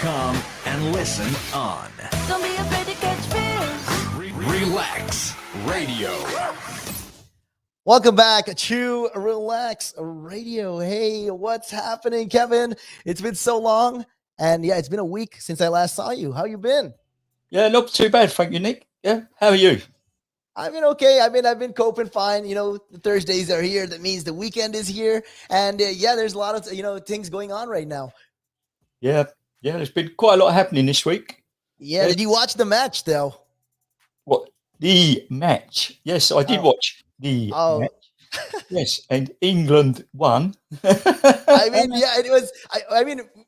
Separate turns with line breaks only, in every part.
relaxradio.com and listen on.
Don't be afraid to catch fish.
Relax Radio.
Welcome back to Relax Radio. Hey, what's happening, Kevin? It's been so long. And yeah, it's been a week since I last saw you. How you been?
Yeah, not too bad, thank you, Nick. Yeah, how are you?
I've been okay. I've been coping fine. You know, the Thursdays are here. That means the weekend is here. And yeah, there's a lot of, things going on right now.
Yeah, there's been quite a lot happening this week.
Yeah, did you watch the match, though?
What? The match? Yes, I did watch the match. Yes, and England won.
It was.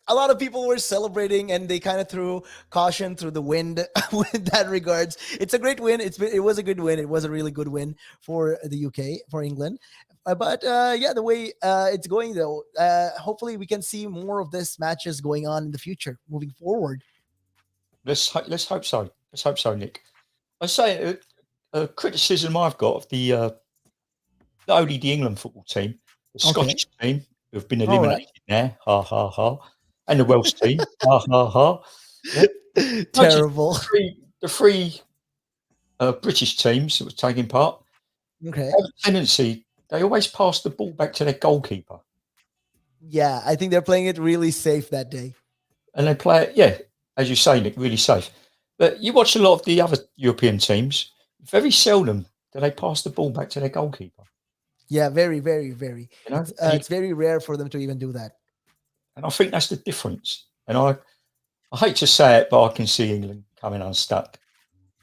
A lot of people were celebrating, and they kind of threw caution through the wind with that regards. It's a great win. It was a good win. It was a really good win for the UK, for England. But the way it's going, though, hopefully we can see more of this matches going on in the future, moving forward.
Let's hope so. Let's hope so, Nick. I say a criticism I've got of the not only the England football team, the Scottish team who have been eliminated now, ha ha ha, and the Welsh team, ha ha ha. Yeah.
Terrible.
The three British teams that were taking part have a tendency, they always pass the ball back to their goalkeeper.
Yeah, I think they're playing it really safe that day.
And they play it, as you say, Nick, really safe. But you watch a lot of the other European teams, very seldom do they pass the ball back to their goalkeeper.
Yeah, very, very, very. You know? It's very rare for them to even do that.
And I think that's the difference. And I hate to say it, but I can see England coming unstuck.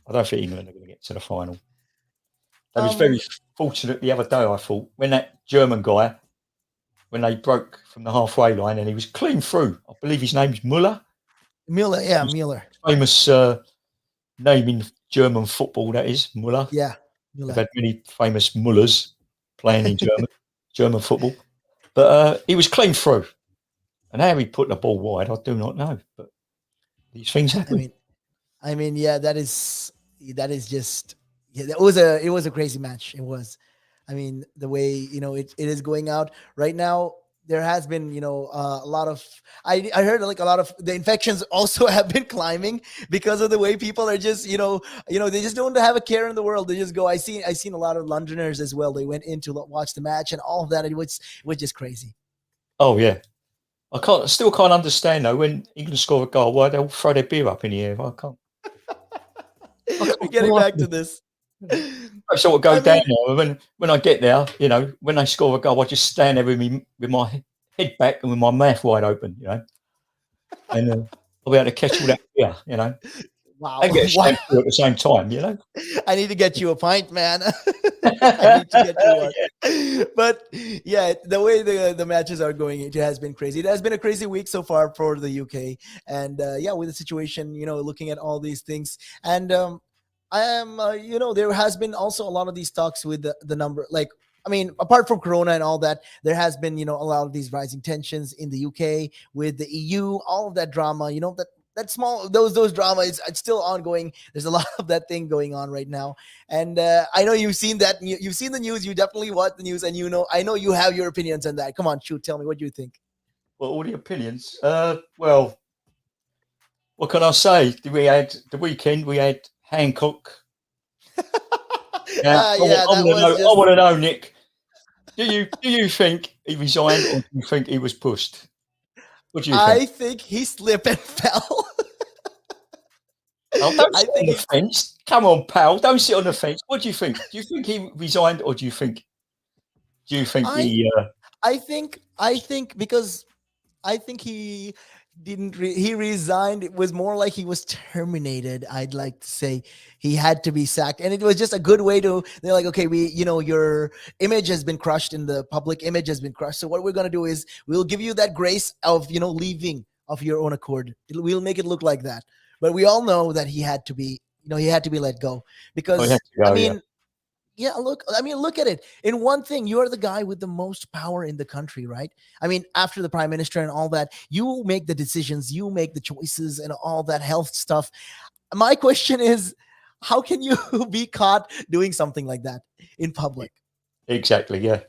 I don't think England are going to get to the final. They was very fortunate the other day, I thought, when that German guy, when they broke from the halfway line and he was clean through. I believe his name's Muller.
Muller.
Famous name in German football, that is, Muller.
Yeah, Muller.
They've had many famous Mullers playing in German football. But he was clean through. And how he put the ball wide, I do not know. But these things happen.
That is just it was a crazy match. It was. I mean, the way, it is going out right now. There has been, a lot of, I heard like a lot of the infections also have been climbing because of the way people are just, they just don't have a care in the world. They just go, I seen a lot of Londoners as well. They went in to watch the match and all of that. It was just crazy.
Oh yeah. I still can't understand though, when England score a goal, why they'll throw their beer up in the air. I can't.
We're getting back to this.
I sort of go down there. When I get there, when they score a goal, I just stand there with my head back and with my mouth wide open, and I'll be able to catch all that beer,
Wow.
And get a at the same time,
I need to get you a pint, man. I need to get you one. But yeah, the way the matches are going, it has been crazy. It has been a crazy week so far for the UK. And with the situation, looking at all these things. And I am, there has been also a lot of these talks with the number, apart from Corona and all that, there has been, a lot of these rising tensions in the UK with the EU, all of that drama, that small, those drama is it's still ongoing. There's a lot of that thing going on right now. And I know you've seen that. You've seen the news. You definitely watch the news, and I know you have your opinions on that. Come on, shoot, tell me, what do you think?
Well, all the opinions. Well, what can I say? We had the weekend. We had Hancock. I want to know, Nick. Do you think he resigned, or do you think he was pushed? What do you think?
I think he slipped and fell.
Don't sit on the fence. Come on, pal. Don't sit on the fence. What do you think? Do you think he resigned, or do you think he?
I think because I think he didn't. He resigned. It was more like he was terminated. I'd like to say he had to be sacked, and it was just a good way to. They're like, okay, your image has been crushed, in the public image has been crushed. So what we're gonna do is we'll give you that grace of leaving of your own accord. We'll make it look like that. But we all know that he had to be, let go because look at it. In one thing, you are the guy with the most power in the country, right? I mean, after the prime minister and all that, you make the decisions, you make the choices and all that health stuff. My question is, how can you be caught doing something like that in public?
Exactly. Yeah.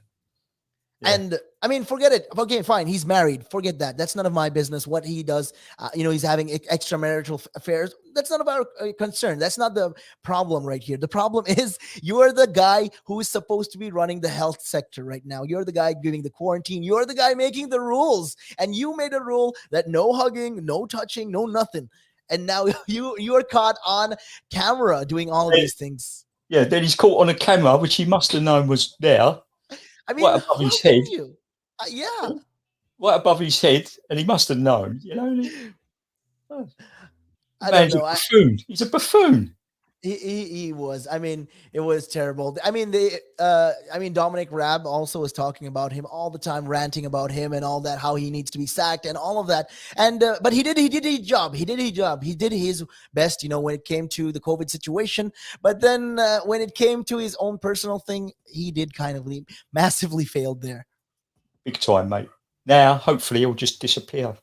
And I mean, forget it. Okay, fine. He's married. Forget that. That's none of my business. What he does, he's having extramarital affairs. That's none of our concern. That's not the problem right here. The problem is you are the guy who is supposed to be running the health sector right now. You're the guy giving the quarantine. You're the guy making the rules. And you made a rule that no hugging, no touching, no nothing. And now you are caught on camera doing all of these things.
Yeah, then he's caught on a camera, which he must have known was there.
I mean,
right above his head.
Yeah.
Right above his head, and he must have known,
I don't know.
Buffoon. He's a buffoon.
He was. I mean, it was terrible. I mean, Dominic Raab also was talking about him all the time, ranting about him and all that, how he needs to be sacked and all of that. And but he did his job. He did his best, when it came to the COVID situation. But then when it came to his own personal thing, he did kind of massively failed there.
Big time, mate. Now, hopefully, he'll just disappear.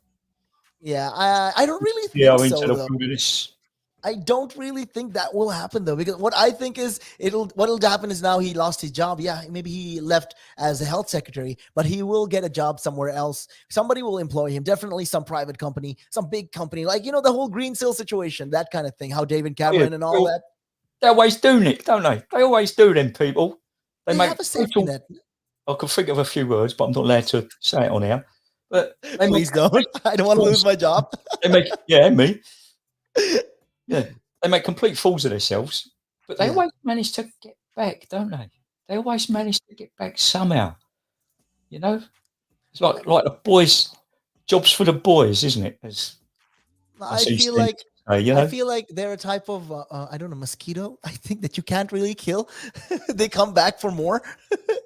Yeah, I don't really think so, though. I don't really think that will happen, though, because what I think is what'll happen is now he lost his job. Yeah, maybe he left as a health secretary, but he will get a job somewhere else. Somebody will employ him, definitely some private company, some big company, like, the whole Green Seal situation, that kind of thing, how David Cameron and all that.
They always do, Nick, don't they? They always do, them people. They make
have a safety net.
I can think of a few words, but I'm not allowed to say it on air. But
please don't. I don't want to lose my job.
me. Yeah, they make complete fools of themselves, but they always manage to get back, don't they? They always manage to get back somehow. It's like the boys, jobs for the boys, isn't it?
I feel like they're a type of I don't know, mosquito. I think that you can't really kill. They come back for more.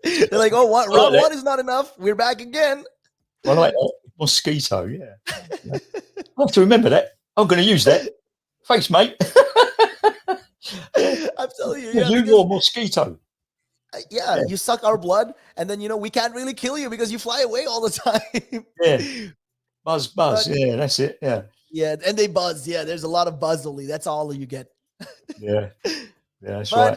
They're like, round one is not enough. We're back again.
I like that. Mosquito. Yeah. I have to remember that. I'm going to use that. Thanks, mate.
I'm telling you. Yeah,
you're mosquito.
Yeah, you suck our blood, and then we can't really kill you because you fly away all the time.
Yeah, buzz. Yeah, that's it. Yeah.
Yeah, and they buzz. Yeah, there's a lot of buzz only. That's all you get.
Yeah, that's right.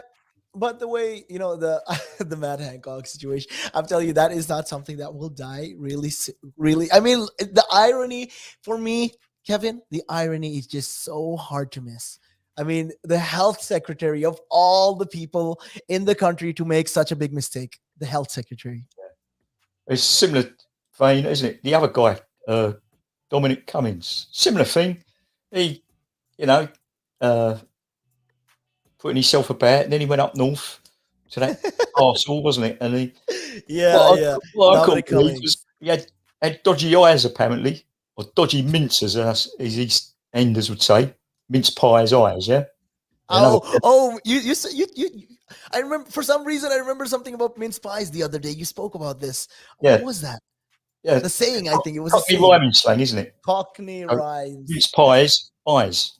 But the way the Matt Hancock situation, I'm telling you, that is not something that will die really. I mean, the irony for me, Kevin, the irony is just so hard to miss. I mean, the health secretary of all the people in the country to make such a big mistake, the health secretary.
Yeah. It's similar vein, isn't it? The other guy, Dominic Cummings, similar thing. He, putting himself about, and then he went up north to that castle, wasn't it? And he, Dominic Cummings. He had dodgy eyes, apparently, or dodgy mints, as East Enders would say, mince pie's eyes. Yeah.
You I remember, for some reason, I remember something about mince pies the other day. You spoke about this.
Yeah.
What was that? Yeah, the saying. I think it was
Cockney rhyming slang, isn't it?
Cockney rhymes.
Mince pies, eyes.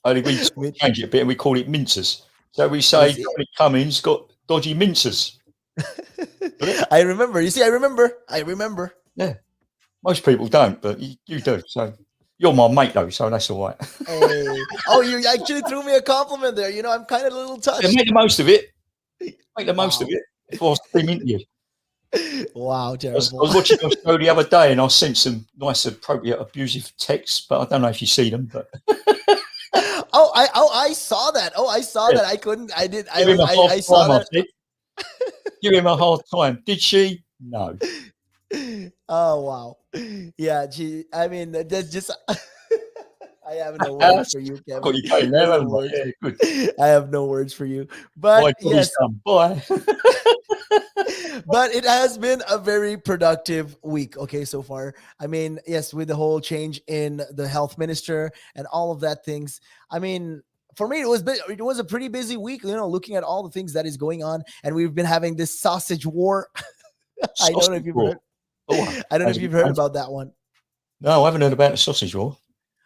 Only we change it a bit and we call it mincers. So we say Dominic Cummings got dodgy mincers.
I remember. You see, I remember.
Yeah. Most people don't, but you do. So you're my mate, though, so that's all right.
Hey. Oh, you actually threw me a compliment there. I'm kind of a little touched.
Yeah, make the most of it. Make the most of it before I steam into you.
Wow, terrible.
I was watching your show the other day and I sent some nice, appropriate, abusive texts, but I don't know if you see them. But
I saw that. I saw that. I couldn't. I did. I saw that.
Give him a hard time. Did she? No.
Oh wow. Yeah. I mean, that's just. I have no words for you, Kevin. I have no words for you. But yes.
Bye.
But it has been a very productive week, so far. I mean, yes, with the whole change in the health minister and all of that things. I mean, for me, it was a pretty busy week, looking at all the things that is going on. And we've been having this sausage war. I don't know if you've heard about that one.
No, I haven't heard about the sausage war.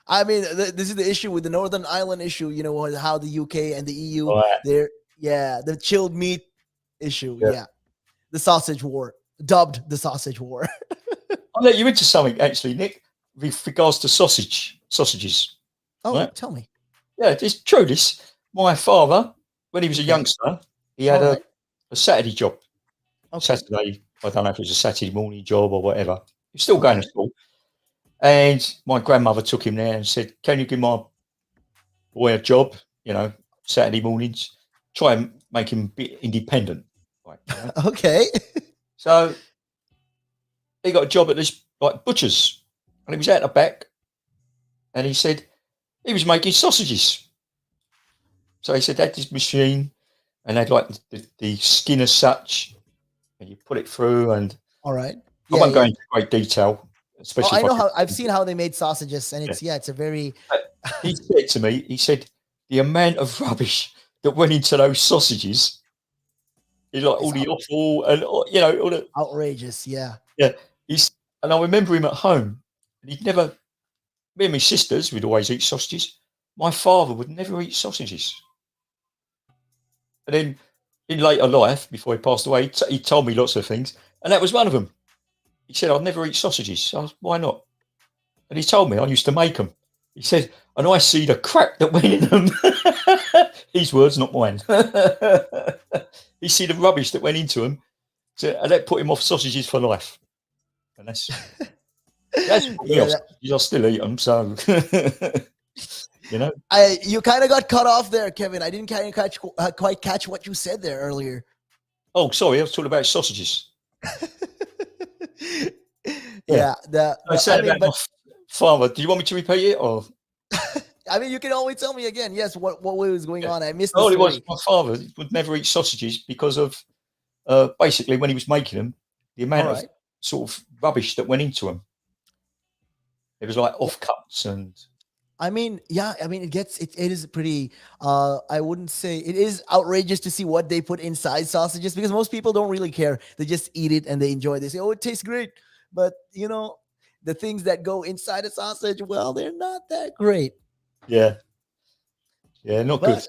I mean, this is the issue with the Northern Ireland issue, how the UK and the EU, the chilled meat issue. Yeah. The sausage war, dubbed the sausage war.
I'll let you into something, actually, Nick, with regards to sausages.
Oh,
right?
Tell me.
Yeah, it's true, this. My father, when he was a youngster, he had a Saturday job.
Okay.
Saturday I don't know if it was a Saturday morning job or whatever. He was still going to school. And my grandmother took him there and said, can you give my boy a job, Saturday mornings? Try and make him a bit independent. Right,
Okay.
So he got a job at this butcher's, and he was out the back, and he said he was making sausages. So he said they had this machine, and they'd the skin as such, and you put it through, and
All right.
I won't go into great detail, especially.
I know I've seen how they made sausages, and it's a very.
He said to me, the amount of rubbish that went into those sausages. He's like all the offal and all the
outrageous, yeah.
Yeah. And I remember him at home, and he'd never. Me and my sisters would always eat sausages. My father would never eat sausages. And then in later life, before he passed away, he told me lots of things, and that was one of them. He said, "I'd never eat sausages." I was, why not? And he told me I used to make them. He said, and I see the crap that went in them. His words, not mine. He see the rubbish that went into them, and that put him off sausages for life. And that's I still eat them, so
You kind of got cut off there, Kevin. I didn't quite catch what you said there earlier.
Oh, sorry, I was talking about sausages.
Yeah.
I said about my father. Do you want me to repeat it, or?
I mean, you can always tell me again. Yes, what was going on? I missed.
All it was, my father would never eat sausages because of basically when he was making them, the amount of sort of rubbish that went into them. It was like offcuts and.
I mean, it is pretty. I wouldn't say it is outrageous to see what they put inside sausages, because most people don't really care. They just eat it and they enjoy it. They say, "Oh, it tastes great," but the things that go inside a sausage, well, they're not that great.
Yeah, not good.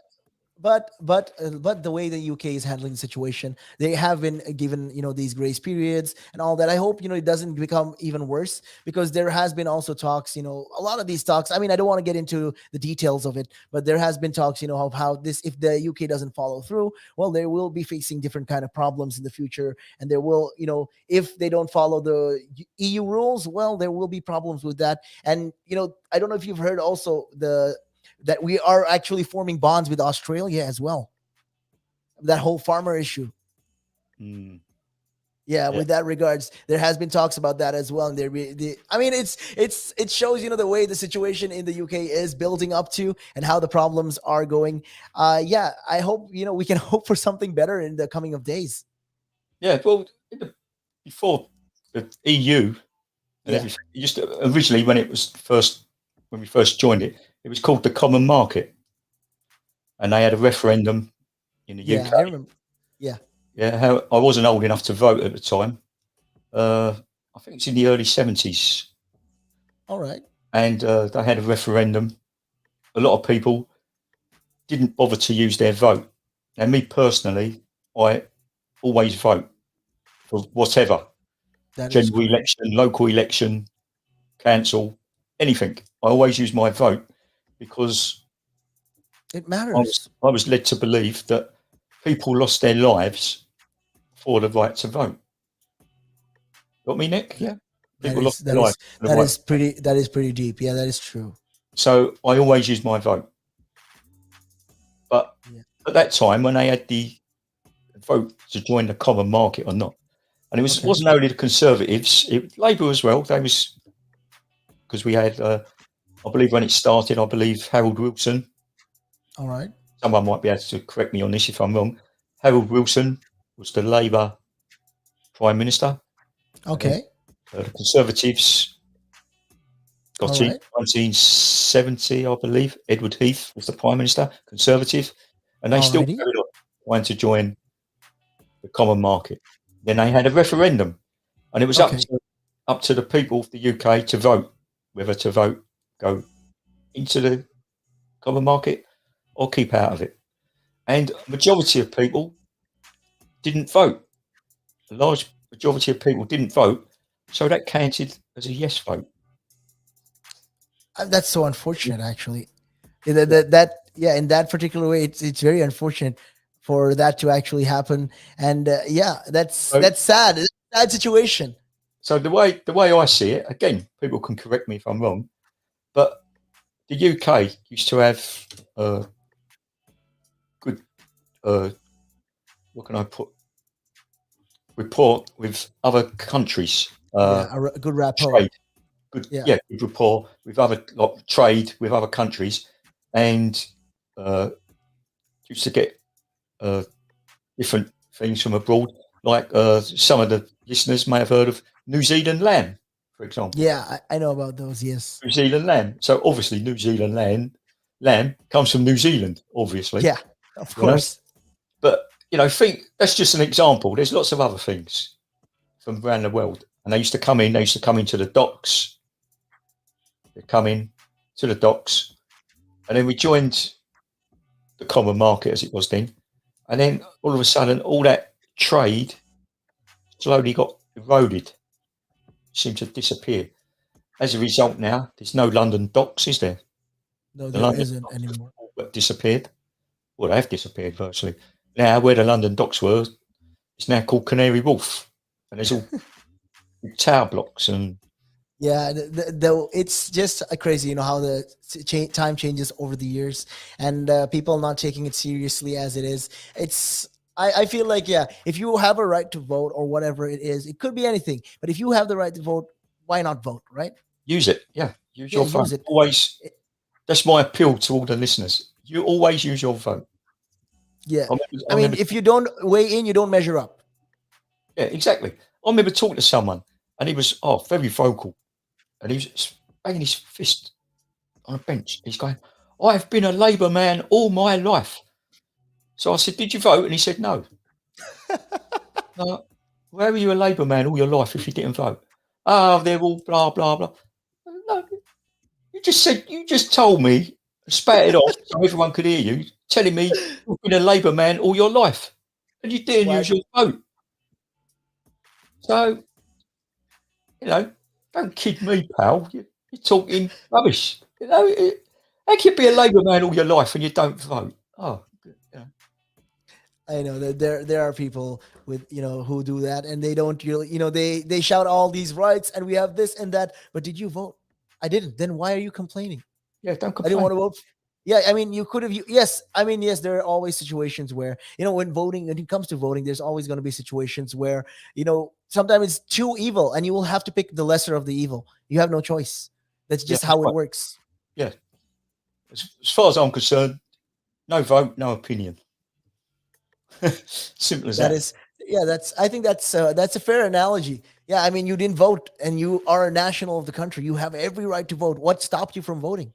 But the way the UK is handling the situation, they have been given these grace periods and all that. I hope it doesn't become even worse, because there has been also talks. A lot of these talks. I mean, I don't want to get into the details of it, but there has been talks. Of how this, if the UK doesn't follow through, well, they will be facing different kind of problems in the future, and there will, if they don't follow the EU rules, well, there will be problems with that. And I don't know if you've heard also that we are actually forming bonds with Australia as well. That whole farmer issue. Yeah, with that regards, there has been talks about that as well. And it shows, the way the situation in the UK is building up to and how the problems are going. I hope, we can hope for something better in the coming of days.
Yeah, well, before the EU and everything, just originally when we first joined it, it was called the Common Market, and they had a referendum in the UK.
I remember.
Yeah. I wasn't old enough to vote at the time. I think it's in the early 70s.
All right.
And they had a referendum. A lot of people didn't bother to use their vote. And me personally, I always vote for whatever. General election, local election, council, anything. I always use my vote, because
it matters.
I was led to believe that people lost their lives for the right to vote. Got me, Nick? Yeah. People lost their lives.
That is pretty deep. Yeah, that is true.
So I always use my vote. But at that time, when they had the vote to join the Common Market or not, and it wasn't only the Conservatives, Labour as well. They was, because we had, I believe when it started, Harold Wilson.
All right.
Someone might be able to correct me on this if I'm wrong. Harold Wilson was the Labour Prime Minister.
Okay.
The Conservatives got in 1970, I believe. Edward Heath was the Prime Minister, Conservative, and they still carried on trying to join the Common Market. Then they had a referendum, and it was up to the people of the UK to vote whether to go into the Common Market or keep out of it. And a majority of people didn't vote. A large majority of people didn't vote, so that counted as a yes vote.
That's so unfortunate, actually. In that particular way, it's very unfortunate for that to actually happen. And that's sad. It's Bad situation.
So the way I see it, again, people can correct me if I'm wrong, but the UK used to have good, what can I put, rapport with other countries.
A good rapport.
Trade, good, good rapport with other, like trade with other countries, and used to get different things from abroad. Like some of the listeners may have heard of New Zealand lamb, for example.
Yeah, I know about those. Yes.
New Zealand lamb. So obviously, New Zealand lamb comes from New Zealand, obviously.
Yeah, of course.
But think that's just an example. There's lots of other things from around the world, and they used to come in. They used to come into the docks. They come in to the docks, and then we joined the common market as it was then, and then all of a sudden, all that trade slowly got eroded, seemed to disappear. As a result, now there's no London docks, is there?
No, there isn't anymore.
Disappeared. Well, they have disappeared virtually. Now, where the London docks were, it's now called Canary Wharf, and there's all tower blocks and.
Yeah, it's just crazy, how the time changes over the years, and people not taking it seriously as it is. I feel like, if you have a right to vote or whatever it is, it could be anything. But if you have the right to vote, why not vote, right?
Use it. Yeah. Use your vote. Always. That's my appeal to all the listeners. You always use your vote.
Yeah. I mean, if you don't weigh in, you don't measure up.
Yeah, exactly. I remember talking to someone, and he was very vocal, and he was banging his fist on a bench. He's going, "I've been a Labour man all my life." So I said, "Did you vote?" And he said, "No." Where were you a Labour man all your life if you didn't vote? Oh, they're all blah blah blah. No, you just told me, spat it off so everyone could hear you, telling me you've been a Labour man all your life, and you didn't use your vote. So, don't kid me, pal. You're talking rubbish. How can you be a Labour man all your life and you don't vote? Oh,
I know that there are people with who do that, and they don't they shout all these rights and we have this and that. But did you vote? I didn't. Then why are you complaining?
Yeah, don't complain.
I didn't want to vote. Yeah, I mean, you could have. Yes, I mean, yes. There are always situations where when it comes to voting, there's always going to be situations where sometimes it's too evil, and you will have to pick the lesser of the evil. You have no choice. That's just how it works.
Yeah. As far as I'm concerned, no vote, no opinion. Simple as that.
I think that's a fair analogy. Yeah, I mean, you didn't vote, and you are a national of the country. You have every right to vote. What stopped you from voting?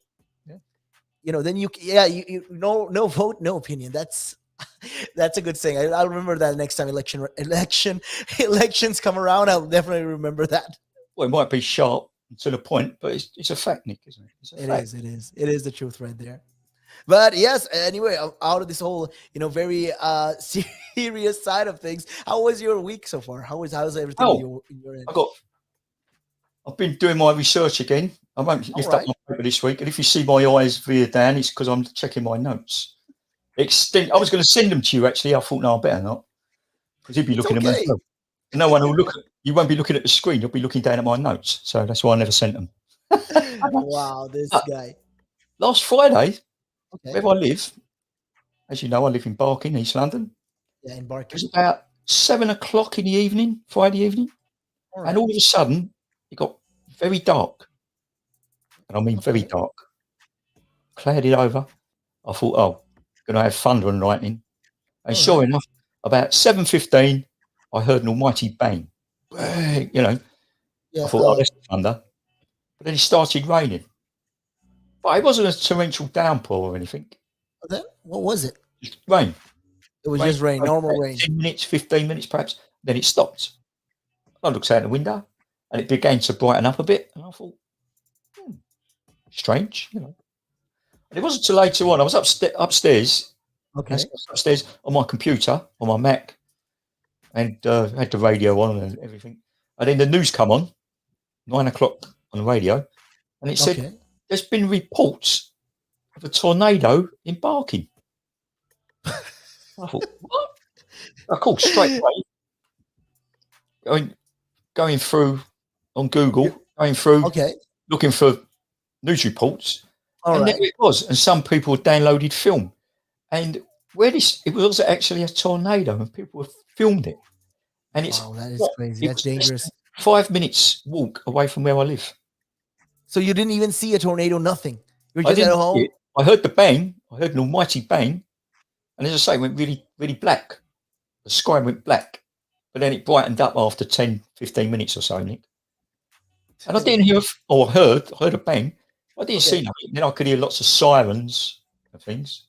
Then you no vote, no opinion. That's a good saying. I'll remember that next time elections come around. I'll definitely remember that.
Well, it might be sharp to the point, but it's a fact, Nick, isn't it?
It is the truth right there. But yes, anyway, out of this whole very serious side of things, how was your week so far? How's everything in your end?
I've been doing my research again. I won't lift up my paper this week, and if you see my eyes veer down, it's because I'm checking my notes. I was going to send them to you actually. I thought, no, I better not, because you'd be looking at them as well. No one will look. You won't be looking at the screen. You'll be looking down at my notes. So that's why I never sent them.
Wow, this guy.
Last Friday, where I live, as you know, I live in Barking, East London.
Yeah, in Barking.
It was about 7:00 in the evening, Friday evening, and all of a sudden it got very dark, and I mean very dark, clouded over. I thought, going to have thunder and lightning, and sure enough, about 7:15, I heard an almighty bang. I thought, that's thunder, but then it started raining. But it wasn't a torrential downpour or anything.
Then what was it?
Just rain.
It was just rain, normal rain.
10 minutes, 15 minutes perhaps. Then it stopped. I looked out the window and it began to brighten up a bit. And I thought, strange, And it wasn't till later on. I was upstairs.
Okay.
I was upstairs on my computer, on my Mac, and had the radio on and everything. And then the news come on, 9:00 on the radio, and it said, there's been reports of a tornado in Barking. I thought, what? I called straight away. I mean, going through on Google, going through,
Okay.
looking for news reports,
All
and
right.
there it was. And some people had downloaded film, and it was actually a tornado, and people have filmed it. And it's
Wow, that is
not,
crazy.
it
That's
was less
dangerous.
than 5 minutes walk away from where I live.
So you didn't even see a tornado, nothing. You're
I
just at
didn't see
home.
it. I heard the bang. I heard an almighty bang, and as I say, it went really, really black. The sky went black, but then it brightened up after 10, 15 minutes or so, Nick. And I didn't hear, or I heard a bang. I didn't see nothing. Then I could hear lots of sirens and things.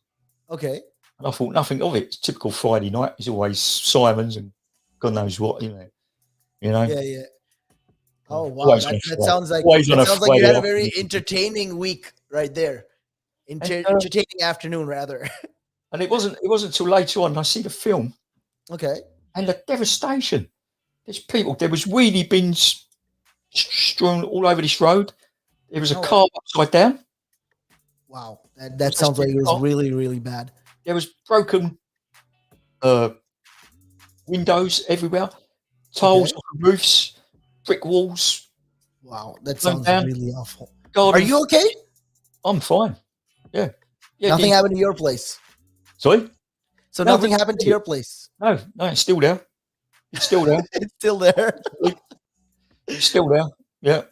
Okay.
And I thought nothing of it. It's typical Friday night. There's always sirens and God knows what, you know.
Yeah. Oh wow,
Always on a
that
Friday.
sounds like
Always on a
you
Friday
had a
afternoon.
very entertaining week right there.
And,
Entertaining afternoon, rather.
And it wasn't until later on I see the film
Okay.
and the devastation. There was wheelie bins strewn all over this road. There was a car upside down.
Wow, that sounds like it was really, really bad.
There was broken windows everywhere, tiles off the roofs, brick walls.
Wow, that
blown
sounds
down.
really awful.
Garden.
Are you okay?
I'm fine. Yeah.
Nothing happened to your place.
Sorry?
So
No,
nothing happened to your place.
No, it's still there. It's still there.
It's still there.
It's still there. Yeah.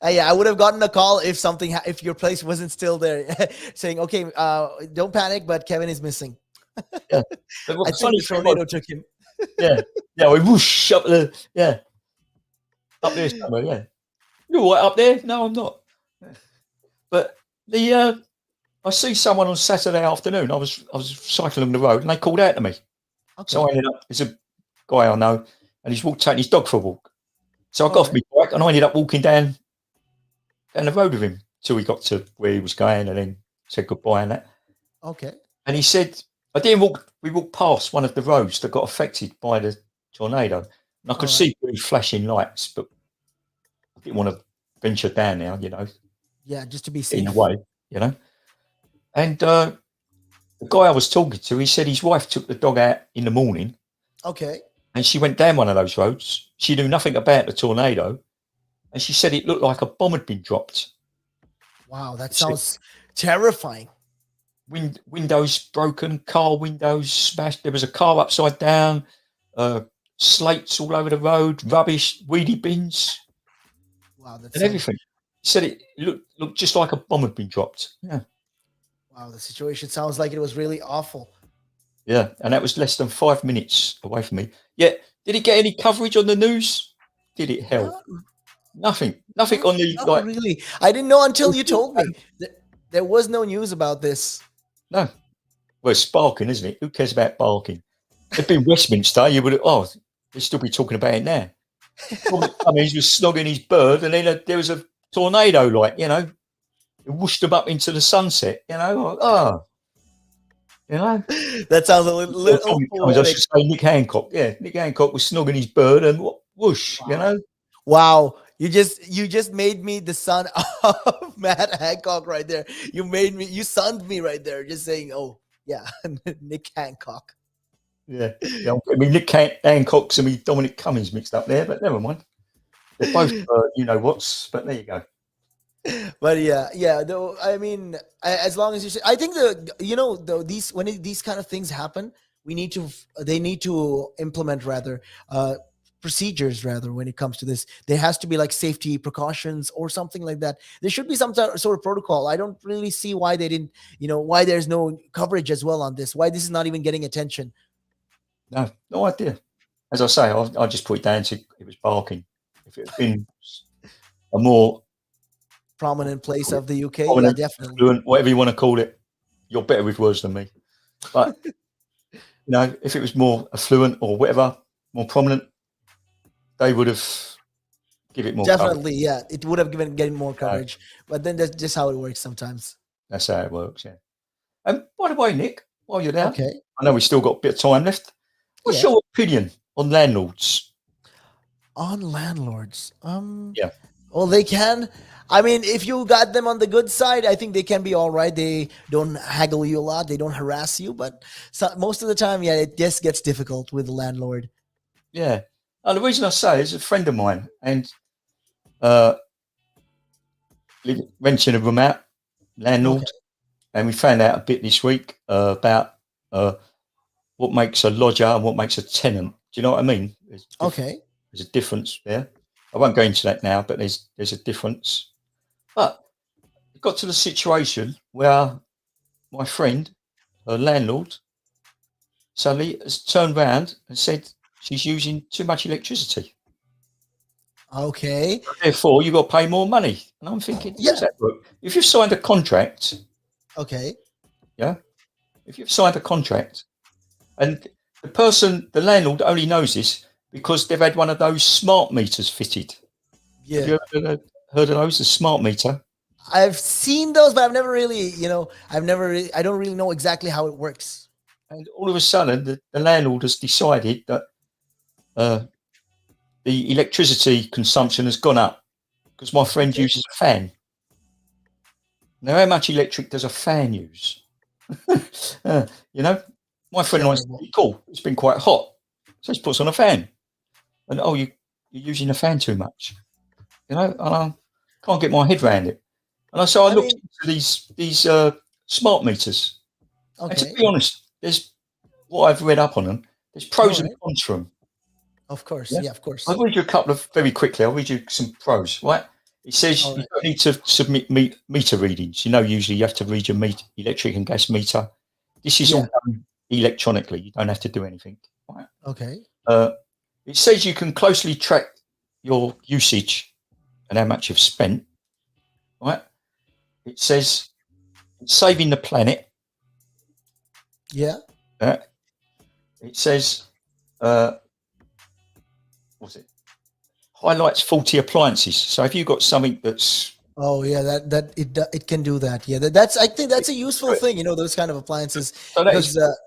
Yeah, I would have gotten a call if if your place wasn't still there, saying, "Okay, don't panic, but Kevin is missing."
Yeah.
I think the tornado took him.
Yeah. We whoosh up there. Yeah. Up there somewhere. Yeah. You're all right up there? No, I'm not. But I see someone on Saturday afternoon. I was cycling on the road, and they called out to me.
Okay.
So I ended up. There's a guy I know, and he's taking his dog for a walk. So I got off my bike, and I ended up walking down the road with him till we got to where he was going, and then said goodbye and that.
Okay.
And he said, we walked past one of the roads that got affected by the tornado, and I could see blue flashing lights, but I didn't want to venture down now,
Yeah, just to be safe.
in a way, And the guy I was talking to, he said his wife took the dog out in the morning.
Okay.
And she went down one of those roads. She knew nothing about the tornado. And she said it looked like a bomb had been dropped.
Wow, that sounds terrifying.
Windows broken, car windows smashed. There was a car upside down, slates all over the road, rubbish, weedy bins.
Wow,
and everything. She said it looked just like a bomb had been dropped. Yeah.
Wow, the situation sounds like it was really awful.
Yeah, and that was less than 5 minutes away from me. Yeah, did it get any coverage on the news? Did it help? Nothing on the
Not really. I didn't know until you told me. There was no news about this.
No. Well, it's barking, isn't it? Who cares about barking? It'd been Westminster, you would they'd still be talking about it now. Cummings was snogging his bird, and then there was a tornado, it whooshed him up into the sunset, That
sounds a little
I should say Nick Hancock. Yeah, Nick Hancock was snogging his bird and whoosh,
Wow. You just made me the son of Matt Hancock right there. You sunned me right there, just saying, oh, yeah, Nick Hancock.
Yeah. I mean, Nick Hancock's and me Dominic Cummings mixed up there, but never mind. They're both, but there you go.
But yeah. Though I mean, as long as I think when these kind of things happen, they need to implement procedures when it comes to this. There has to be like safety precautions or something like that. There should be some sort of protocol. I don't really see why they didn't, why there's no coverage as well on this. Why this is not even getting attention.
No idea. As I say, I just put it down to it was barking. If it had been a more
prominent place of the UK,
yeah,
definitely.
Fluent, whatever you want to call it. You're better with words than me. But if it was more affluent or whatever, more prominent, they would have given it more
definitely
coverage.
Yeah, it would have getting more coverage. But then that's just how it works sometimes.
That's how it works. Yeah. And by the way, Nick, while you're there,
okay,
I know we've still got a bit of time left. What's your opinion on landlords?
Yeah. Well, they can. I mean, if you got them on the good side, I think they can be all right. They don't haggle you a lot. They don't harass you. But most of the time, it just gets difficult with the landlord.
Yeah. And the reason I say is a friend of mine and uh, renting a room out, landlord,
Okay.
and we found out a bit this week about what makes a lodger and what makes a tenant. Do you know what I mean?
Okay.
There's a difference there. I won't go into that now, but there's a difference. But it got to the situation where my friend, her landlord, suddenly has turned round and said she's using too much electricity.
Okay.
Therefore, you've got to pay more money. And I'm thinking, how
Yeah.
does that work? If you've signed a contract,
Okay.
yeah, if you've signed a contract, and the landlord only knows this because they've had one of those smart meters fitted. Have
Yeah.
you ever heard of those? The smart meter.
I've seen those, but I've never really, I don't really know exactly how it works.
And all of a sudden, the landlord has decided that the electricity consumption has gone up because my friend uses a fan. Now, how much electric does a fan use? My friend likes to
Terrible.
be cool. It's been quite hot, so he puts on a fan. And you're using the fan too much, and I can't get my head around it. And so I looked into these smart meters. And to
Okay.
be honest, there's what I've read up on them. There's pros and cons to them.
Of course.
Yeah?
Yeah, of course.
I'll read you a couple of very quickly. I'll read you some pros. Right? It says
All
you
right.
don't need to submit meter readings. Usually you have to read your electric and gas meter. This is all done electronically. You don't have to do anything. Right?
Okay.
It says you can closely track your usage and how much you've spent. Right? It says it's saving the planet.
Yeah.
It says, what's it? Highlights faulty appliances. So if you've got something that's
Oh yeah, it can do that. Yeah, I think that's a useful thing. Those kind of appliances.
so that
Because
is,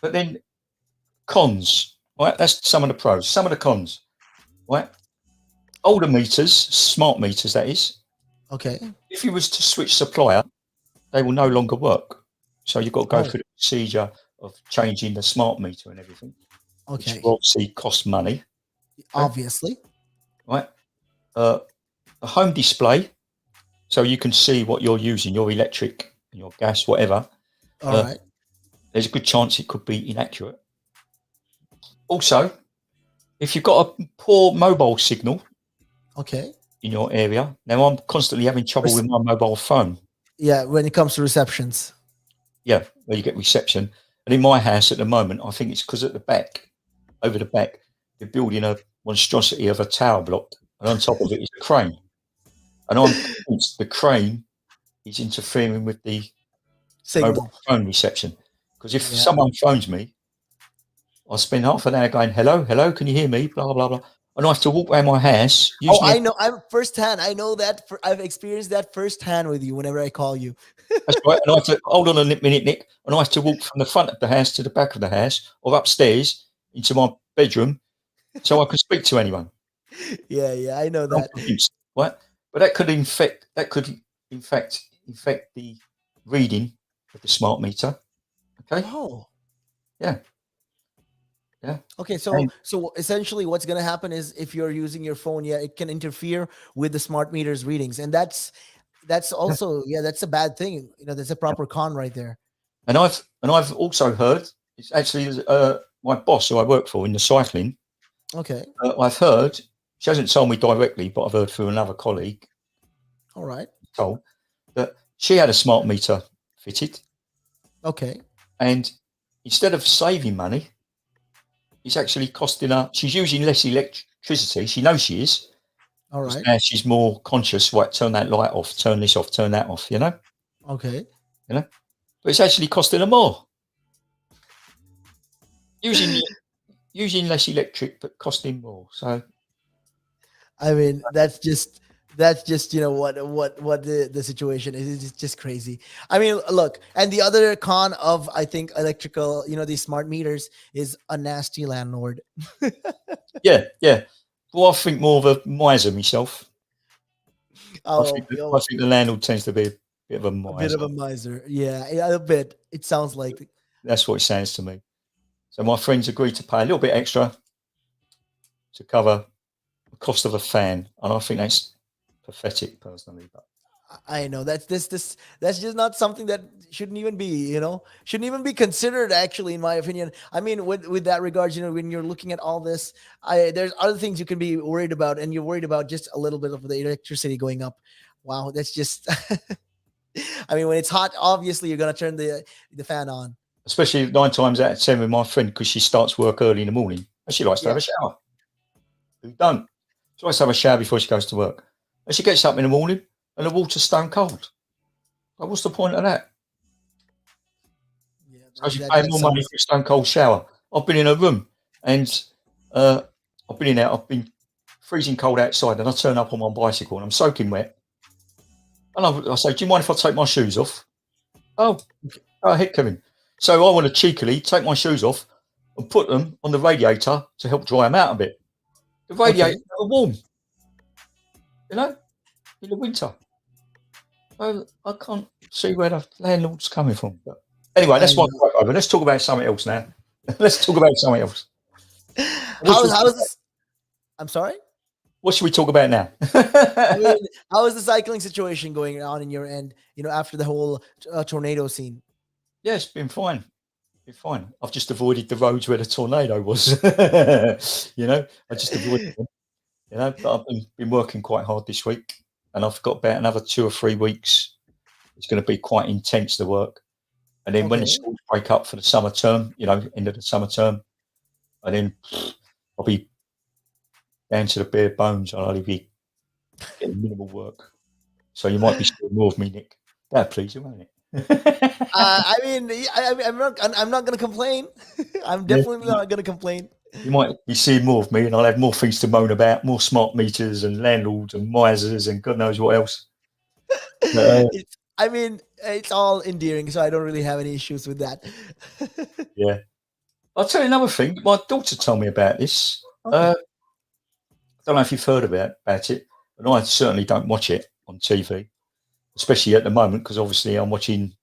but then cons, right? That's some of the pros. Some of the cons, right? Older meters, smart meters, that is.
okay.
If you was to switch supplier, they will no longer work. So you've got to go through the procedure of changing the smart meter and everything, which
Okay.
will obviously cost money,
Obviously.
right? A home display, so you can see what you're using, your electric, your gas, whatever.
All right.
There's a good chance it could be inaccurate. Also, if you've got a poor mobile signal
Okay.
in your area, now I'm constantly having trouble with my mobile phone.
Yeah, when it comes to receptions.
Yeah, where you get reception. And in my house at the moment, I think it's because at the back, over the back, they're building a monstrosity of a tower block, and on top of it is a crane. And I'm convinced the crane is interfering with the
Signal.
mobile phone reception. Because if someone phones me, I spend half an hour going, hello, can you hear me? Blah, blah, blah. And I have to walk around my house.
I know. I'm firsthand. I know that. I've experienced that firsthand with you whenever I call you.
That's right. And I have to, hold on a minute, Nick. And I have to walk from the front of the house to the back of the house or upstairs into my bedroom so I can speak to anyone.
Yeah, I know that.
Right? But that could infect the reading of the smart meter. Okay.
Oh.
Yeah.
Okay, so essentially what's going to happen is if you're using your phone, it can interfere with the smart meters readings, and that's also that's a bad thing. That's a proper con right there.
And I've also heard, it's actually my boss who I work for in the cycling.
Okay.
I've heard, she hasn't told me directly, but I've heard through another colleague.
All right.
Told that she had a smart meter fitted.
Okay.
And instead of saving money, it's actually costing her. She's using less electricity. She knows she is.
All right.
Now she's more conscious. Right, turn that light off. Turn this off. Turn that off.
Okay.
But it's actually costing her more. Using less electric, but costing more. So,
I mean, that's just what the situation is. It's just crazy. I mean, look, and the other con of, I think, electrical, these smart meters is a nasty landlord.
yeah. Well, I think more of a miser myself. I think the landlord tends to be a bit of a miser.
A bit of a miser. Yeah, a bit. It sounds like.
That's what it sounds to me. So my friends agreed to pay a little bit extra to cover the cost of a fan, and I think that's pathetic, personally. But
I know that's just not something that shouldn't even be, shouldn't even be considered, actually, in my opinion. I mean, with that regards, when you're looking at all this, there's other things you can be worried about, and you're worried about just a little bit of the electricity going up. Wow, that's just I mean, when it's hot, obviously you're gonna turn the fan on.
especially 9 times out of 10 with my friend, because she starts work early in the morning and she likes to have a shower. Who don't? She likes to have a shower before she goes to work. And she gets up in the morning and the water's stone cold. Like, what's the point of that?
Yeah,
So she's paying more money for a stone cold shower. I've been in a room and I've been freezing cold outside, and I turn up on my bicycle and I'm soaking wet. And I say, do you mind if I take my shoes off? Oh, go ahead, Kevin. So I want to cheekily take my shoes off and put them on the radiator to help dry them out a bit. The radiators are warm, in the winter. Well, I can't see where the landlord's coming from. But anyway, that's my quote over. Let's talk about something else now. Let's talk about something else.
How's this? I'm sorry?
What should we talk about now?
I mean, how is the cycling situation going on in your end, after the whole tornado scene?
Yeah, it's been fine. Fine. I've just avoided the roads where the tornado was. I just avoided them. But I've been working quite hard this week, and I've got about another 2 or 3 weeks. It's going to be quite intense, the work. And then when the schools break up for the summer term, end of the summer term, and then I'll be down to the bare bones. I'll only be getting minimal work. So you might be seeing more of me, Nick. That'd please you, won't it?
I mean, I'm not going to complain. I'm definitely not going to complain.
You might be seeing more of me, and I'll have more things to moan about, more smart meters and landlords and misers and God knows what else.
It's all endearing, so I don't really have any issues with that.
Yeah. I'll tell you another thing. My daughter told me about this. I don't know if you've heard about it, but I certainly don't watch it on TV, especially at the moment, because obviously I'm watching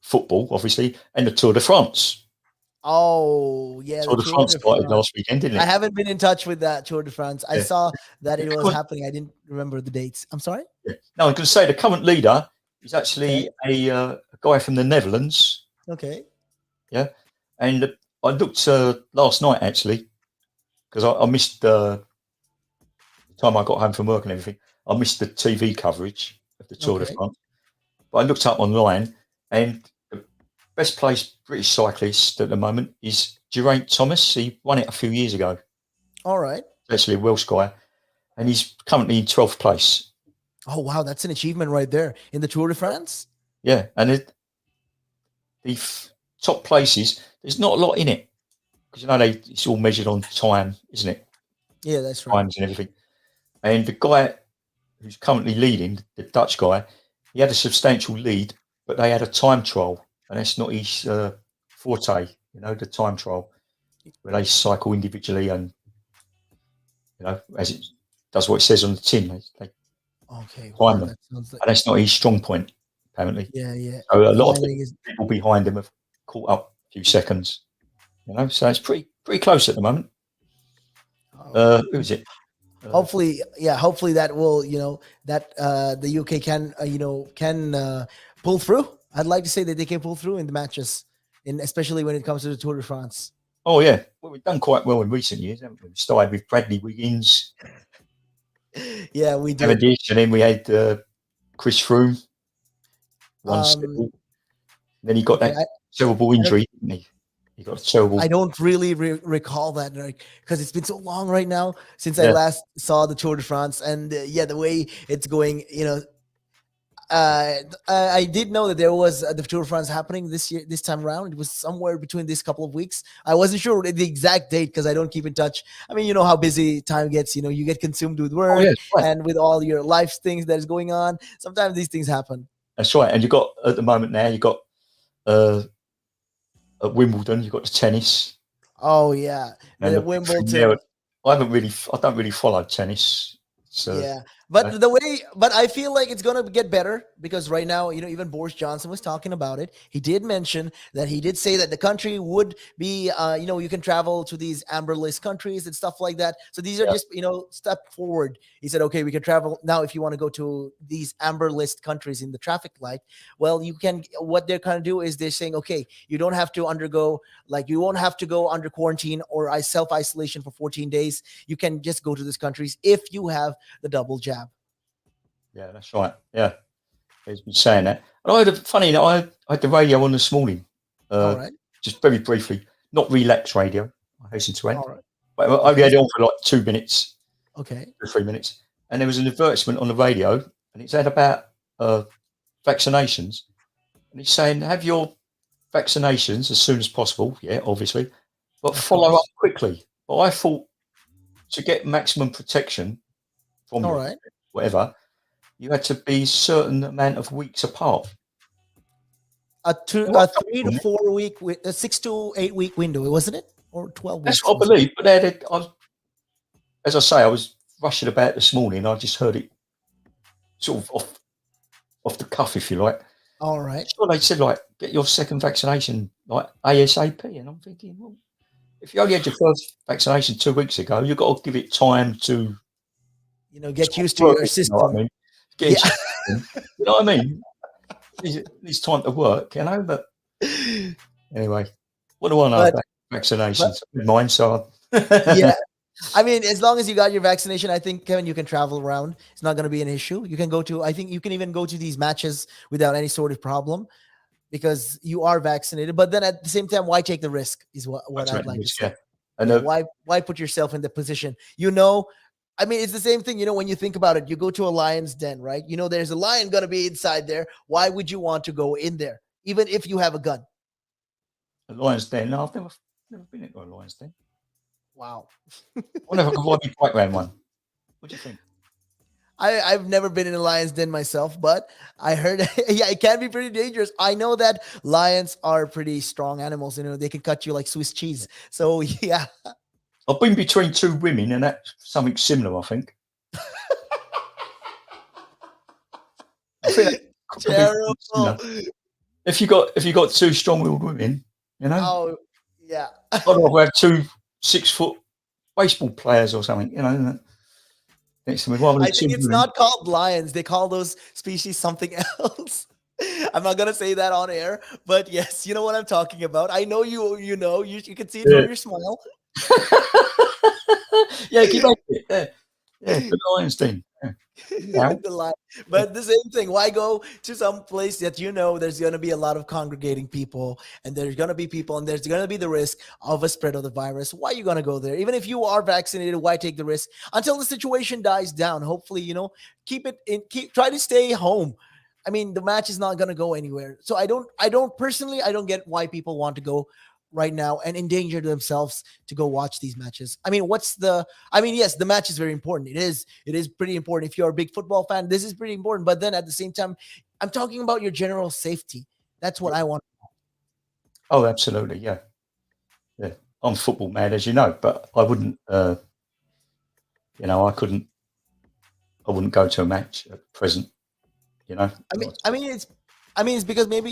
football, obviously, and the Tour de France.
Oh, yeah.
Tour de France started last weekend, didn't it?
I haven't been in touch with that Tour de France. I saw that it was happening. I didn't remember the dates. I'm sorry?
Yeah. No, I'm going to say the current leader is actually a guy from the Netherlands.
Okay.
Yeah. And I looked last night, actually, because I missed the time I got home from work and everything. I missed the TV coverage of the Tour de France. But I looked up online, and the best placed British cyclist at the moment is Geraint Thomas. He won it a few years ago.
All right.
Actually, a Welsh guy. And he's currently in 12th place.
Oh, wow. That's an achievement right there in the Tour de France.
Yeah. And the top places, there's not a lot in it. Because, it's all measured on time, isn't it?
Yeah, that's right.
Times and everything. And the guy who's currently leading, the Dutch guy, he had a substantial lead, but they had a time trial, and that's not his forte, the time trial, where they cycle individually and, as it does what it says on the tin, they time them. And that's not his strong point, apparently.
Yeah, yeah.
So a lot of people behind him have caught up a few seconds, so it's pretty close at the moment. Who is it?
Hopefully that will, that the UK can pull through. I'd like to say that they can pull through in the matches, especially when it comes to the Tour de France.
Oh yeah, well, we've done quite well in recent years, haven't we? We started with Bradley Wiggins.
Yeah, we did.
And then we had Chris Froome. Then he got that terrible injury, didn't he? He got a terrible.
I don't really recall that, because it's been so long right now since I last saw the Tour de France, and the way it's going, I did know that there was the Tour de France happening this time around. It was somewhere between this couple of weeks. I wasn't sure the exact date because I don't keep in touch. I mean, you know how busy time gets. You get consumed with work and with all your life things that is going on. Sometimes these things happen.
That's right. And you got at the moment now, you got at Wimbledon, you got the tennis.
Oh yeah, and Wimbledon.
I don't really follow tennis. So.
Yeah, But I feel like it's going to get better because right now, even Boris Johnson was talking about it. He did mention that he did say that the country would be, you can travel to these amber list countries and stuff like that. So these are just, step forward. He said, okay, we can travel now. If you want to go to these amber list countries in the traffic light, well, you can, what they're kind of do is they're saying, okay, you don't have to you won't have to go under quarantine or self-isolation for 14 days. You can just go to these countries if you have the double jab.
Yeah, that's right. Yeah, he's been saying that. And I had the radio on this morning.
All right.
Just very briefly, not Relaks Radio. I hasten to add.
All right.
But I only had it on for like 2 minutes.
Okay.
Or 3 minutes. And there was an advertisement on the radio, and it said about vaccinations. And it's saying, have your vaccinations as soon as possible. Yeah, obviously. But follow up quickly. But I thought to get maximum protection from whatever, you had to be a certain amount of weeks apart.
A 3 to 4 week, a 6 to 8 week window, wasn't it? Or 12 weeks?
That's what I believe. But as I say, I was rushing about this morning. I just heard it sort of off the cuff, if you like.
All right.
Sure, they said, get your second vaccination, ASAP. And I'm thinking, well, if you only had your first vaccination 2 weeks ago, you've got to give it time to,
get used to your system.
You know what I mean? You know what I mean? It's time to work, but anyway, what do I know about vaccinations? Mine, so
yeah. I mean, as long as you got your vaccination, I think, Kevin, you can travel around. It's not going to be an issue. You can I think you can even go to these matches without any sort of problem because you are vaccinated. But then at the same time, why take the risk is what I'd like to say. And why put yourself in the position? I mean, it's the same thing, when you think about it, you go to a lion's den, right? There's a lion going to be inside there. Why would you want to go in there, even if you have a gun?
A lion's den? No, I've never been into a lion's den.
Wow.
I wonder if I could ride my bike around one. What do you think?
I've never been in a lion's den myself, but I heard, it can be pretty dangerous. I know that lions are pretty strong animals. They can cut you like Swiss cheese. So, yeah.
I've been between two women, and that's something similar, I think.
Terrible.
If you got two strong-willed women,
Oh, yeah.
I'd rather have 2 6-foot baseball players or something, next to me.
I think it's not called lions. They call those species something else. I'm not gonna say that on air, but yes, you know what I'm talking about. I know you know. You can see it from your smile.
Yeah, keep on it. Yeah, the lion's thing. Yeah.
But the same thing. Why go to some place that there's going to be a lot of congregating people, and there's going to be people, and there's going to be the risk of a spread of the virus? Why are you going to go there? Even if you are vaccinated, why take the risk until the situation dies down? Hopefully, try to stay home. I mean, the match is not going to go anywhere. So I don't personally get why people want to go right now and endanger themselves to go watch these matches. I mean, yes, the match is very important. It is pretty important. If you're a big football fan, this is pretty important. But then at the same time, I'm talking about your general safety. That's what I want.
Oh, absolutely. Yeah. Yeah. I'm football mad, as you know, but I wouldn't, I wouldn't go to a match at present,
I mean, it's because maybe,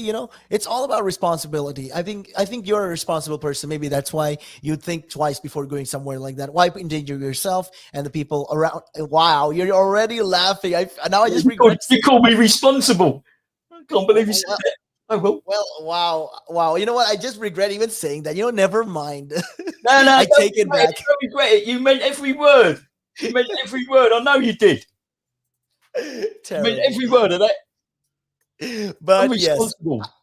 it's all about responsibility. I think you're a responsible person. Maybe that's why you'd think twice before going somewhere like that. Why endanger yourself and the people around? Wow, you're already laughing.
You call me responsible. I can't believe you said that. I will.
Well, wow. You know what? I just regret even saying that. Never mind.
No,
I take it back.
Don't regret it. You meant every word. I know you did.
Terrible.
You meant every word of that.
But yes,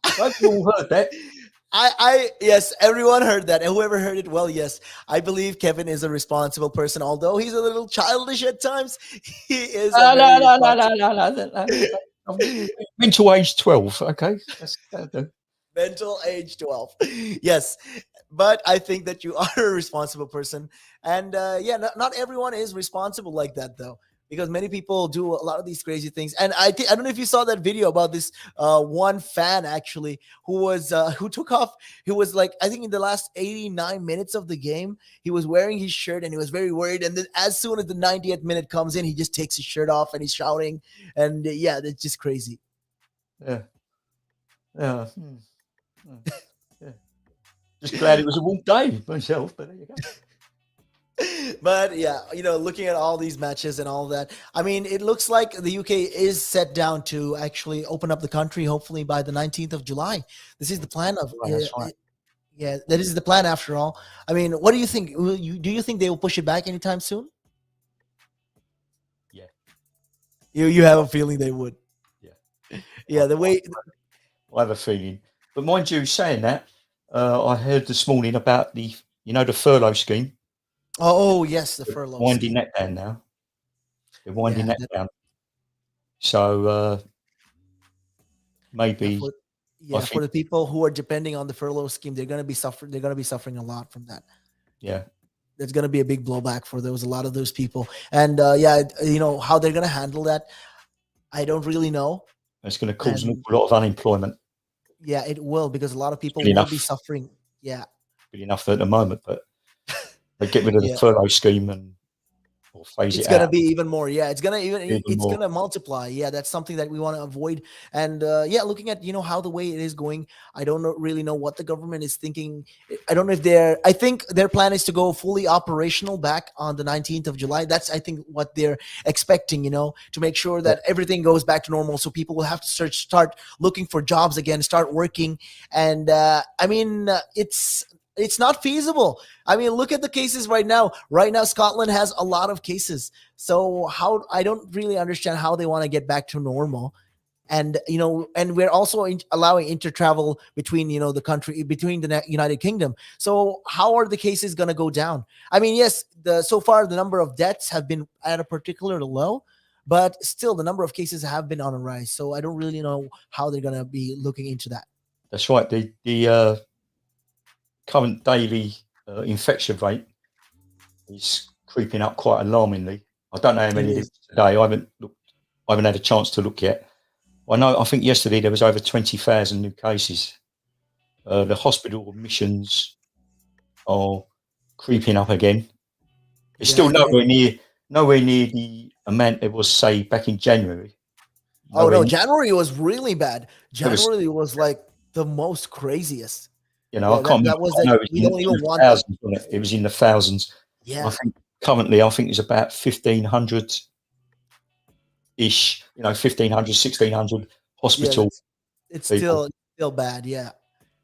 I've all heard that.
Yes, everyone heard that. And whoever heard it, well, yes, I believe Kevin is a responsible person. Although he's a little childish at times, he is.
No. Mental age 12. Okay.
Mental age 12. Yes. But I think that you are a responsible person. And not everyone is responsible like that, though. because many people do a lot of these crazy things. And I don't know if you saw that video about this one fan actually who was who took off. He was like, I think in the last 89 minutes of the game, he was wearing his shirt and he was very worried. And then as soon as the 90th minute comes in, he just takes his shirt off and he's shouting. And yeah, that's just crazy.
Yeah. Yeah. Yeah. Just glad it was a warm day myself, but there you go.
But yeah, looking at all these matches and all that, I mean, it looks like the UK is set down to actually open up the country, hopefully by the 19th of July. This is the plan of
That's right.
yeah, that is the plan after all. I mean, what do you think? Do you think they will push it back anytime soon?
Yeah.
You have a feeling they would.
Yeah.
Yeah, the way.
I have a feeling. But mind you, saying that, I heard this morning about the furlough scheme.
Oh yes, the furlough.
Winding that down now. They're winding that down. So maybe.
For the people who are depending on the furlough scheme, they're going to be suffering. They're going to be suffering a lot from that.
Yeah.
There's going to be a big blowback for a lot of those people. And how they're going to handle that, I don't really know.
It's going to cause an awful lot of unemployment.
Yeah, it will, because a lot of people will be suffering. Yeah.
Good enough at the moment, but they get rid of the furlough scheme or phase it out.
It's going to be even more. Yeah, it's going to multiply. Yeah, that's something that we want to avoid. And looking at, how the way it is going, I don't really know what the government is thinking. I don't know if I think their plan is to go fully operational back on the 19th of July. That's, I think, what they're expecting, to make sure that everything goes back to normal. So people will have to start looking for jobs again, start working. And it's not feasible. I mean, look at the cases right now. Right now, Scotland has a lot of cases. So I don't really understand how they want to get back to normal. And, and we're also allowing inter-travel between, the country, between the United Kingdom. So how are the cases going to go down? I mean, yes, so far the number of deaths have been at a particular low, but still the number of cases have been on a rise. So I don't really know how they're going to be looking into that.
That's right. The current daily infection rate is creeping up quite alarmingly. I don't know how many it is today. I haven't had a chance to look yet. I think yesterday there was over 20,000 new cases. The hospital admissions are creeping up again. It's still nowhere near the amount it was, say, back in January.
January was really bad. January was like the most craziest.
I can't remember. We don't even want thousands on it. It was in the thousands.
Yeah.
I think currently, it's about 1,500-ish, 1,500, 1,600 hospitals.
Yeah, it's still bad, yeah.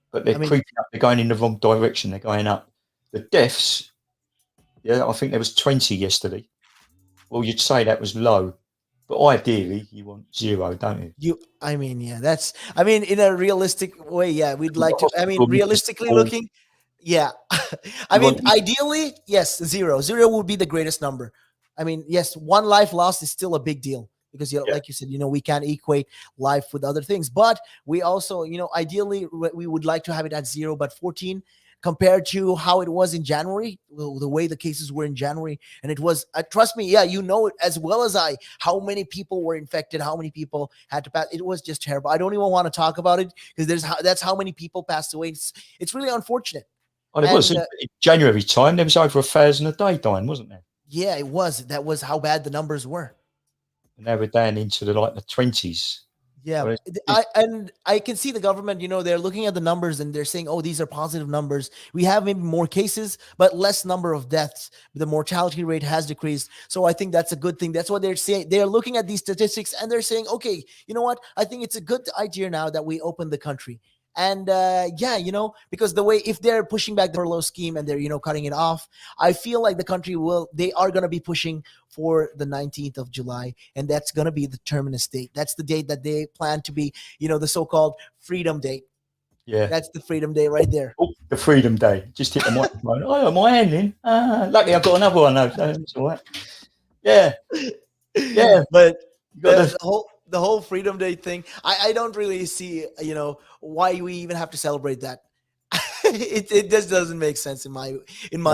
But they're creeping up. They're going in the wrong direction. They're going up. The deaths, I think there was 20 yesterday. Well, you'd say that was low. But ideally, you want 0, don't you?
In a realistic way, we'd like to. Realistically looking, ideally, yes, 0. 0 would be the greatest number. I mean, yes, one life lost is still a big deal because, like you said, we can't equate life with other things. But we also, ideally, we would like to have it at 0, but 14. Compared to how it was in January, the way the cases were in January. And it was, trust me, it as well as I, how many people were infected, how many people had to pass. It was just terrible. I don't even want to talk about it because that's how many people passed away. It's really unfortunate.
Well, it was in January time. There was over 1,000 a day dying, wasn't there?
Yeah, it was. That was how bad the numbers were.
And now we're down into the 20s.
Yeah, I can see the government, they're looking at the numbers and they're saying, these are positive numbers. We have maybe more cases, but less number of deaths. The mortality rate has decreased. So I think that's a good thing. That's what they're saying. They're looking at these statistics and they're saying, okay, you know what? I think it's a good idea now that we open the country. And because the way, if they're pushing back the furlough scheme and they're, cutting it off, I feel like the country they are going to be pushing for the 19th of July. And that's going to be the terminus date. That's the date that they plan to be, the so-called Freedom Day.
Yeah.
That's the Freedom Day right there.
Oh, the Freedom Day. Just hit the microphone. Oh, my hand in. Luckily, I've got another one. That's all right. Yeah. Yeah.
But the whole Freedom Day thing, I don't really see, why we even have to celebrate that. it just doesn't make sense in my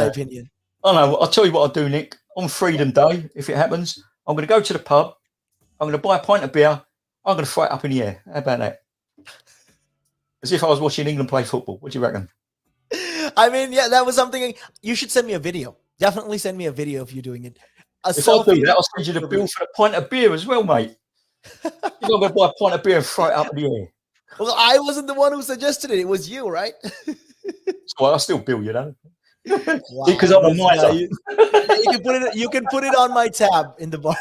opinion.
Oh no, I'll tell you what I'll do, Nick. On Freedom Day, if it happens, I'm going to go to the pub. I'm going to buy a pint of beer. I'm going to throw it up in the air. How about that? As if I was watching England play football. What do you reckon?
I mean, yeah, that was something. You should send me a video. Definitely send me a video of you doing it.
If I do that, I'll send you the bill for the pint of beer as well, mate. You're going to buy a pint of beer and throw it up in the air.
Well, I wasn't the one who suggested it. It was you, right?
So I'll still bill you, though.
Wow,
because I'm a miser.
You can put it on my tab in the bar.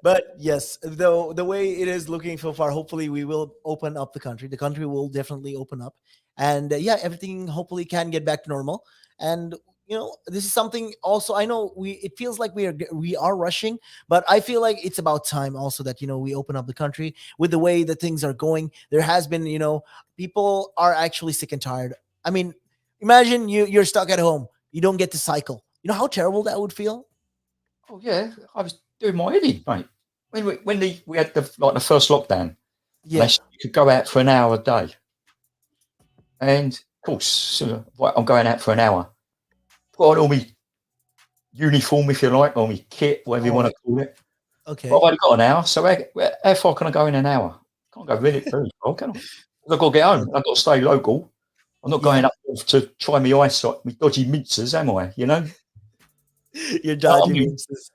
But yes, though the way it is looking so far, hopefully we will open up the country. The country will definitely open up, and everything hopefully can get back to normal. And this is something also. I know it feels like we are rushing, but I feel like it's about time also that we open up the country with the way that things are going. There has been people are actually sick and tired. I mean, imagine you're stuck at home. You don't get to cycle. You know how terrible that would feel.
Oh yeah, I was doing my head in, mate. When we had the first lockdown, you could go out for an hour a day, and of course, I'm going out for an hour. Put on all my uniform, if you like, or my kit, whatever you want to call it.
Okay.
But I've only got an hour, so how far can I go in an hour? I can't go very far, can I? I've got to get home. I've got to stay local. I'm not going up to try my eyesight, my dodgy mincers, am I?
Your dodgy minces.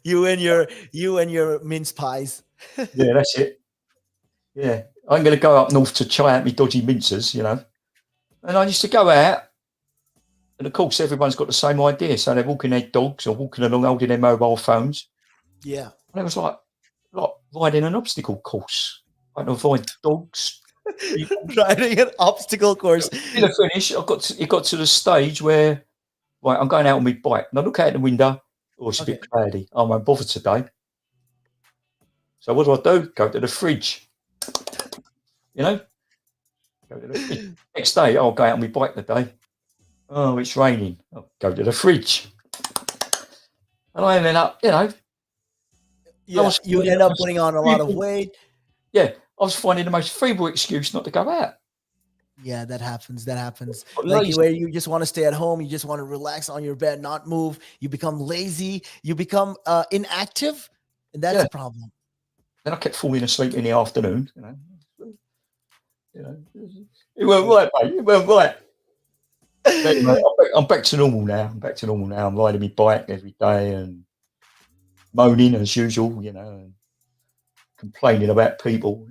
You and your mince pies.
Yeah, that's it. Yeah. I'm going to go up north to try out my dodgy mincers, And I used to go out, and of course everyone's got the same idea. So they're walking their dogs or walking along holding their mobile phones.
Yeah.
And it was like riding an obstacle course. I had to avoid dogs.
Riding an obstacle course.
In the finish, it got to the stage where I'm going out on my bike, and I look out the window. Oh, it's a bit cloudy. I won't bother today. So what do? Go to the fridge. Go to the fridge. Next day, I'll go out on my bike today. Oh, it's raining. I'll go to the fridge. And I ended up, you
end up putting on a lot of weight.
Yeah, I was finding the most feeble excuse not to go out.
Yeah, that happens. Like where you just want to stay at home, you just want to relax on your bed, not move. You become lazy. You become inactive, and that's a problem. Then
I kept falling asleep in the afternoon. It weren't right, mate. It weren't right. Anyway, I'm back to normal now. I'm riding my bike every day and moaning as usual, and complaining about people.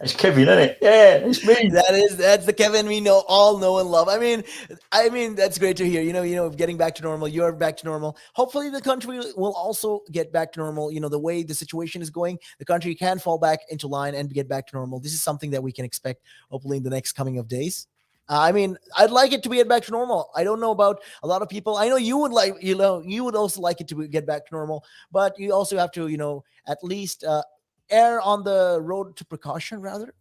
It's Kevin, isn't it? Yeah, it's me.
That's the Kevin we all know and love. I mean, that's great to hear. Getting back to normal. You're back to normal. Hopefully, the country will also get back to normal. The way the situation is going, the country can fall back into line and get back to normal. This is something that we can expect, hopefully, in the next coming of days. I'd like it to get back to normal. I don't know about a lot of people. I know you would you would also like it to get back to normal, but you also have to, at least err on the road to precaution rather.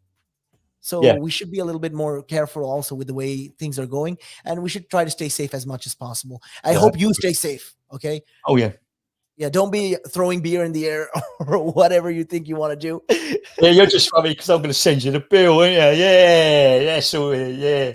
So we should be a little bit more careful also with the way things are going, and we should try to stay safe as much as possible. I hope you stay safe. Okay.
Oh yeah.
Yeah. Don't be throwing beer in the air or whatever you think you want to do.
Yeah, you're just funny because I'm going to send you the bill, aren't you? Yeah, that's all. Yeah.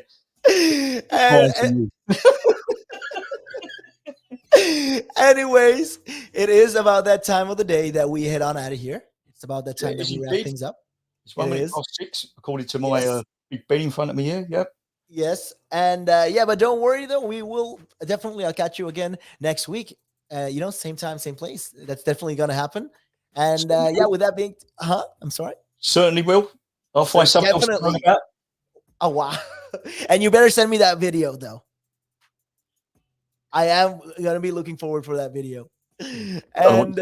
Anyways, it is about that time of the day that we head on out of here. It's about that time that we wrap things up.
It's 6:01, according to my big Ben in front of me here. Yep.
Yes, and but don't worry though. We will definitely. I'll catch you again next week. Same time, same place. That's definitely going to happen. And with that being, I'm sorry.
Certainly will. I'll find something else to talk about.
Oh wow! And you better send me that video though. I am going to be looking forward for that video. And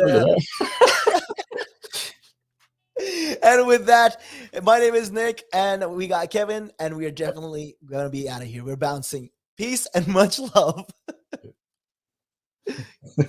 and with that, my name is Nick, and we got Kevin, and we are definitely going to be out of here. We're bouncing. Peace and much love.